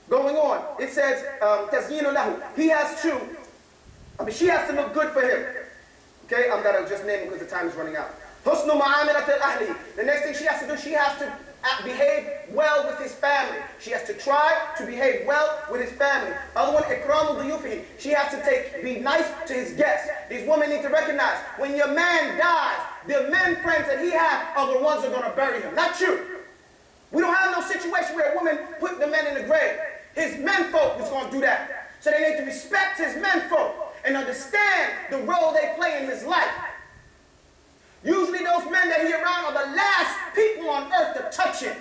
Going on, it says, تَزْيِينُ لَهُ. He has to, she has to look good for him. Okay, I'm gonna just name him because the time is running out. حُسْنُ مُعَامِلَةِ الْأَهْلِ. The next thing she has to do, she has to behave well with his family. She has to try to behave well with his family. Other one, إِكْرَامُ ضُيُوفِهِ. She has to be nice to his guests. These women need to recognize, when your man dies, the men friends that he has are the ones that are going to bury him, not you. We don't have no situation where a woman put the men in the grave. His menfolk is going to do that. So they need to respect his menfolk and understand the role they play in his life. Usually those men that he around are the last people on earth to touch him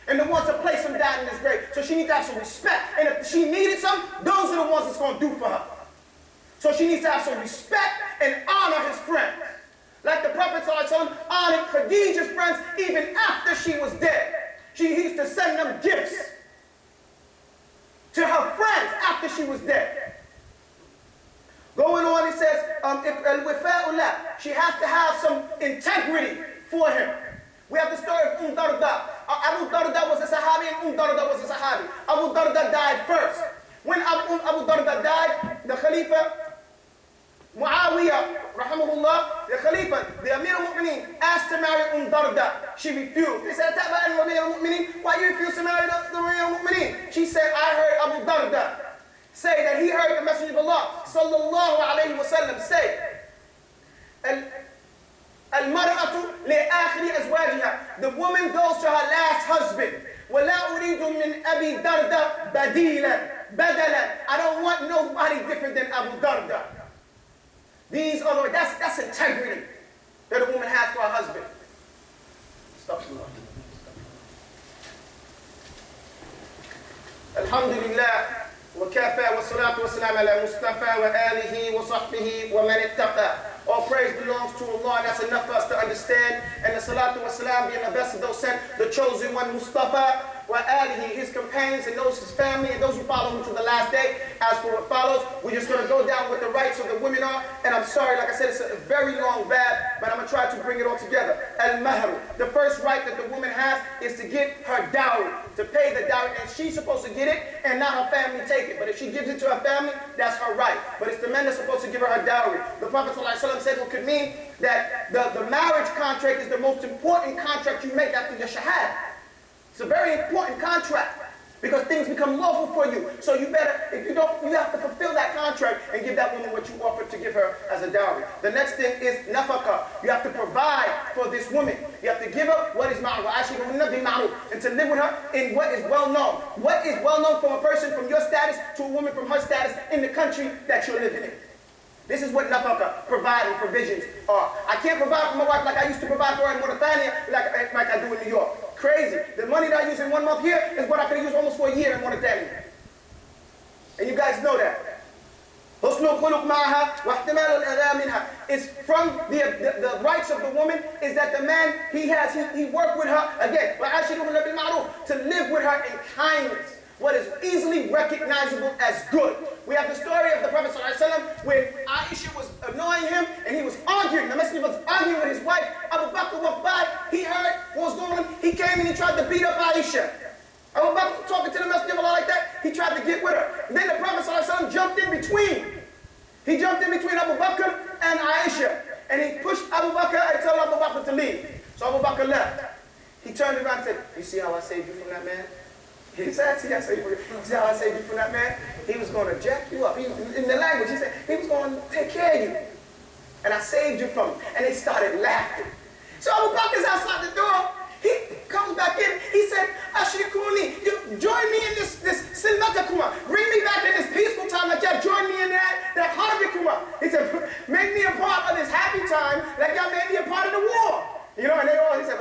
and the ones to place him down in his grave. So she needs to have some respect. And if she needed some, those are the ones that's going to do for her. So she needs to have some respect and honor his friends. Like the Prophet ﷺ honored Khadijah's friends even after she was dead. He used to send them gifts to her friends after she was dead. Going on, it says, she has to have some integrity for him. We have the story of Darda. Abu Darda was a Sahabi and Darda was a Sahabi. Abu Darda died first. When Abu Darda died, the Khalifa, Muawiyah, rahimahullah, the Khalifa, the Amir al-Mu'mineen, asked to marry Darda. She refused. They said, why you refuse to marry the Amir al-Mu'mineen? She said, I heard Abu Darda say that he heard the Messenger of Allah sallallahu alayhi wa sallam say, Al-mar'atu li-akhiri azwajiha. The woman goes to her last husband. وَلَا أُرِيدُ مِنْ أَبِي دَرْدَ بَدَلًا. I don't want nobody different than Abu Darda. These are that's integrity that a woman has for her husband. Astaghfirullah. Alhamdulillah. وكافى والصلاة والسلام على مصطفى وآله وصحبه ومن اتقى. All praise belongs to Allah, and that's enough for us to understand. And the salatu wa salam being the best of those sent, the chosen one, Mustafa, wa alihi, his companions, and those his family, and those who follow him to the last day. As for what follows, we're just going to go down what the rights of the women are. And I'm sorry, like I said, it's a very long bab, but I'm going to try to bring it all together. Al-mahru. The first right that the woman has is to get her dowry, to pay the dowry, and she's supposed to get it, and not her family take it. But if she gives it to her family, that's her right. But it's the men that's supposed to give her dowry. The Prophet ﷺ said what could mean that the marriage contract is the most important contract you make after your shahada. It's a very important contract because things become lawful for you. So you better, if you don't, you have to fulfill that contract and give that woman what you offered to give her as a dowry. The next thing is nafaqah. You have to provide for this woman. You have to give her what is ma'ruf. And to live with her in what is well known. What is well known from a person from your status to a woman from her status in the country that you're living in. This is what nafaqah, providing provisions are. I can't provide for my wife like I used to provide for her in Mauritania, like I do in New York. Crazy. The money that I use in 1 month here is what I could use almost for a year in Mauritania. And you guys know that. It's from the rights of the woman is that the man, he worked with her, again, to live with her in kindness. What is easily recognizable as good. We have the story of the Prophet ﷺ when Aisha was annoying him and he was arguing. The Messenger was arguing with his wife. Abu Bakr walked by. He heard what was going on. He came and he tried to beat up Aisha. Abu Bakr talking to the Messenger of Allah like that. He tried to get with her. And then the Prophet ﷺ jumped in between. He jumped in between Abu Bakr and Aisha. And he pushed Abu Bakr and told Abu Bakr to leave. So Abu Bakr left. He turned around and said, you see how I saved you from that man? He said, see how I saved you from that man? He was going to jack you up. In the language, he said, he was going to take care of you. And I saved you from him. And they started laughing. So Abu Bakr's outside the door. He comes back in. He said, Ashrikuni, join me in this silmatakuma. Bring me back in this peaceful time like y'all join me in that harbikuma. He said, make me a part of this happy time like y'all made me a part of the war. You know, and they all, he said,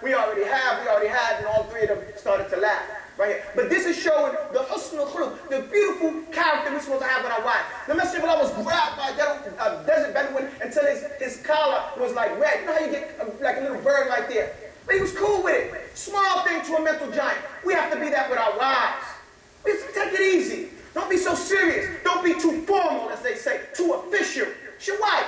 we already had, and all three of them started to laugh, right here. But this is showing the husnul khuluq, the beautiful character we're supposed to have with our wives. The Messenger of Allah was grabbed by a desert Bedouin until his collar was like red. You know how you get like a little bird right there? But he was cool with it. Small thing to a mental giant. We have to be that with our wives. We have to take it easy. Don't be so serious. Don't be too formal, as they say, too official. It's your wife.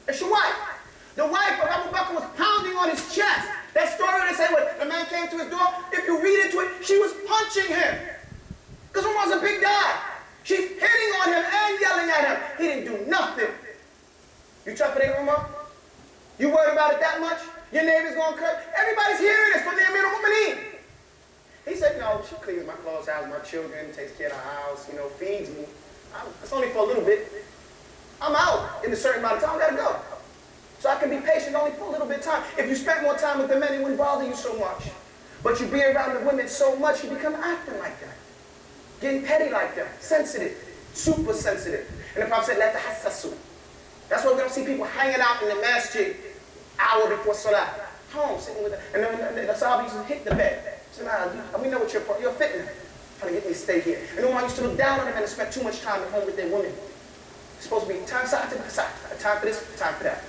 It's your wife. The wife of Abu Bakr was pounding on his chest. That story where they say when the man came to his door, if you read into it, she was punching punching him. Because Umar's a big guy. She's hitting on him and yelling at him. He didn't do nothing. You tougher than Umar? You worried about it that much? Your neighbor's going to curse? Everybody's hearing this from the Amir al-Mu'mineen. He said, no, she cleans my clothes, houses my children, takes care of the house, feeds me. It's only for a little bit. I'm out in a certain amount of time. I got to go. So I can be patient only for a little bit of time. If you spent more time with the men, it wouldn't bother you so much. But you be around the women so much, you become acting like that. Getting petty like that. Sensitive. Super sensitive. And the Prophet said, "La tahassasu." That's why we don't see people hanging out in the masjid hour before salah. Home, sitting with them. And then the Sahaba used to hit the bed. So now, we know what you're fitting. Trying to get me to stay here. And Umar used to look down on them and spend too much time at home with their women. It's supposed to be time for this, time for that.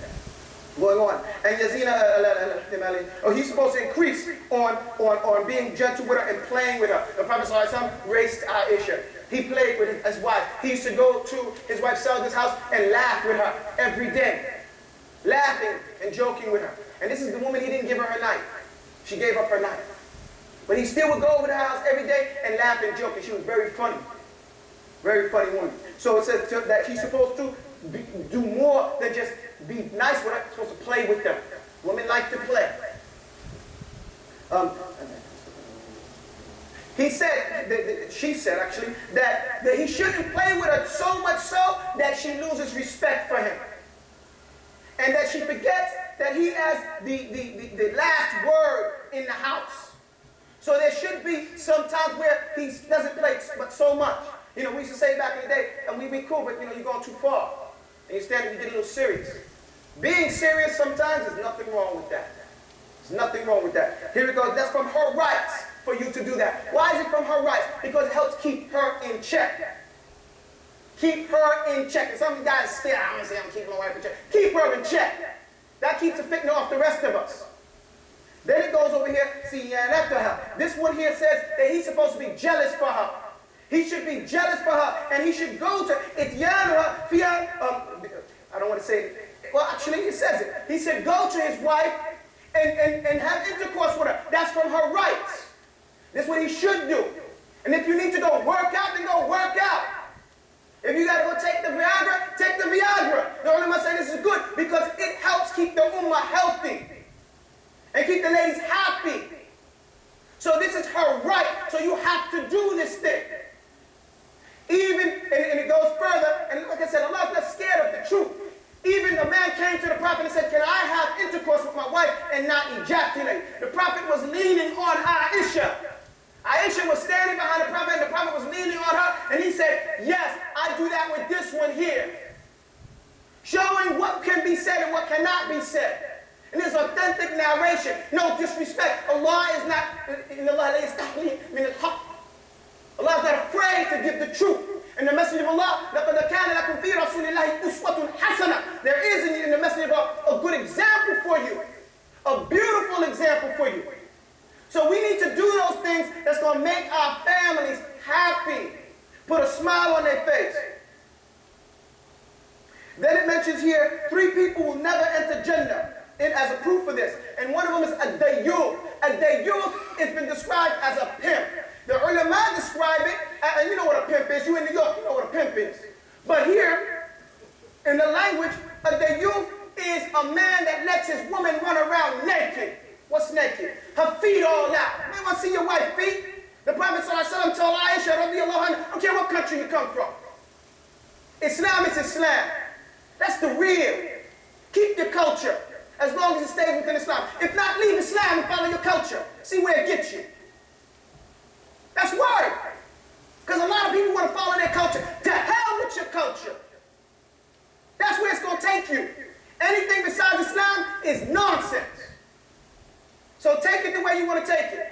Going on. And Yazina, he's supposed to increase on being gentle with her and playing with her. The Prophet ﷺ raced Aisha. He played with his wife. He used to go to his wife Sauda's house and laugh with her every day. Laughing and joking with her. And this is the woman he didn't give her her knife. She gave up her knife. But he still would go over to her house every day and laugh and joke. And she was very funny. Very funny woman. So it says that he's supposed to do more than just be nice with her. He's supposed to play with them. Women like to play. She said actually, that he shouldn't play with her so much so that she loses respect for him. And that she forgets that he has the last word in the house. So there should be some times where he doesn't play but so much. We used to say back in the day, and we'd be cool, but you're going too far. And you get a little serious. Being serious sometimes, there's nothing wrong with that. There's nothing wrong with that. Here it goes. That's from her rights for you to do that. Why is it from her rights? Because it helps keep her in check. Keep her in check. And some guys still, I'm going to say I'm keeping my wife in check. Keep her in check. That keeps the fitna off the rest of us. Then it goes over here, see, this one here says that he's supposed to be jealous for her. He should be jealous for her, and he should go to Ityanuha fiya. I don't want to say it. Well, actually, it says it. He said, go to his wife and have intercourse with her. That's from her rights. That's what he should do. And if you need to go work out, then go work out. If you got to go take the Viagra, take the Viagra. The ulama say this is good because it helps keep the ummah healthy and keep the ladies happy. So this is her right. So you have to do this thing. Even, and it goes further, and like I said, Allah's not scared of the truth. Even a man came to the Prophet and said, can I have intercourse with my wife and not ejaculate? The Prophet was leaning on Aisha. Aisha was standing behind the Prophet, and the Prophet was leaning on her, and he said, yes, I do that with this one here. Showing what can be said and what cannot be said. And there's authentic narration. No disrespect. Allah is not, Allah is not afraid to give the truth. And the Messenger of Allah, there is in the Messenger of Allah a good example for you. A beautiful example for you. So we need to do those things that's going to make our families happy. Put a smile on their face. Then it mentions here, 3 people will never enter Jannah. And as a proof of this. And one of them is ad-dayyuth. Ad-dayyuth has been described as a pimp. The ulama describe it, and you know what a pimp is. You in New York, you know what a pimp is. But here, in the language, ad-dayyuth is a man that lets his woman run around naked. What's naked? Her feet all out. Man, want to see your wife's feet? The Prophet ﷺ told Aisha, I don't care what country you come from. Islam is Islam. That's the real. Keep your culture. As long as it stays within Islam. If not, leave Islam and follow your culture. See where it gets you. That's word. Because a lot of people want to follow their culture. To hell with your culture. That's where it's going to take you. Anything besides Islam is nonsense. So take it the way you want to take it.